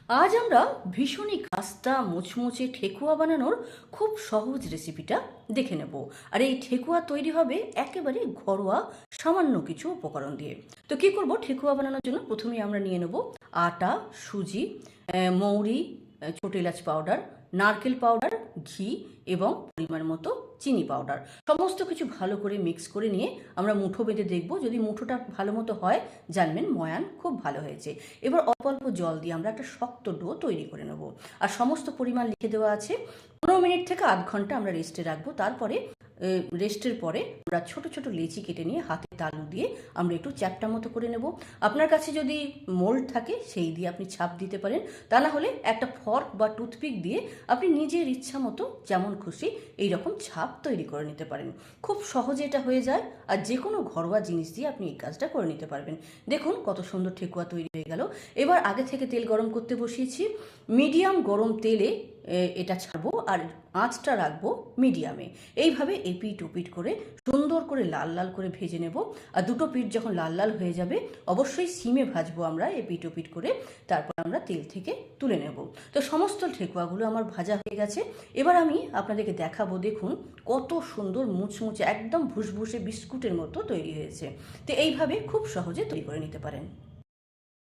আজ আমরা ভীষণই খাস্তা মুচমুচে ঠেকুয়া বানানোর খুব সহজ রেসিপিটা দেখে নেব। আর এই ঠেকুয়া তৈরি হবে একেবারে ঘরোয়া সামান্য কিছু উপকরণ দিয়ে। তো কি করব, ঠেকুয়া বানানোর জন্য প্রথমেই আমরা নিয়ে নেব আটা, সুজি, মৌরি, ছোট এলাচ পাউডার, নারকেল পাউডার, ঘি এবং পরিমাণ মতো চিনি পাউডার। সমস্ত কিছু ভালো করে মিক্স করে নিয়ে আমরা মুঠো বেঁধে দেখব। যদি মুঠোটা ভালো মতো হয় জানবেন ময়ান খুব ভালো হয়েছে। এবার অল্প অল্প জল দিয়ে আমরা একটা শক্ত ডো তৈরি করে নেব। আর সমস্ত পরিমাণ লিখে দেওয়া আছে। 15 মিনিট থেকে আধ ঘন্টা আমরা রেস্টে রাখবো। তারপরে রেস্টের পরে আমরা ছোট ছোট লেচি কেটে নিয়ে হাতে তালু দিয়ে আমরা একটু চ্যাপটা মতো করে নেব। আপনার কাছে যদি মোল্ড থাকে সেই দিয়ে আপনি ছাপ দিতে পারেন, তা না হলে একটা ফর্ক বা টুথপিক দিয়ে আপনি নিজের ইচ্ছা মতো যেমন খুশি এই রকম ছাপ তৈরি করে নিতে পারেন। খুব সহজে এটা হয়ে যায়, আর যে কোনো ঘরোয়া জিনিস দিয়ে আপনি এই কাজটা করে নিতে পারবেন। দেখুন কত সুন্দর ঠেকুয়া তৈরি হয়ে গেল। এবার আগে থেকে তেল গরম করতে বসিয়েছি। মিডিয়াম গরম তেলে এটা ছাড়বো আর আঁচটা রাখবো মিডিয়ামে। এইভাবে এপিট ওপিট করে সুন্দর করে লাল লাল করে ভেজে নেব। আর দুটো পিঠ যখন লাল লাল হয়ে যাবে অবশ্যই সিমে ভাজবো আমরা এপিট ওপিট করে, তারপর আমরা তেল থেকে তুলে নেব। তো সমস্ত ঠেকুয়াগুলো আমার ভাজা হয়ে গেছে। এবার আমি আপনাদেরকে দেখাবো, দেখুন কত সুন্দর মুচমুচে একদম ভুসভুসে বিস্কুটের মতো তৈরি হয়েছে। তো এইভাবে খুব সহজে তৈরি করে নিতে পারেন।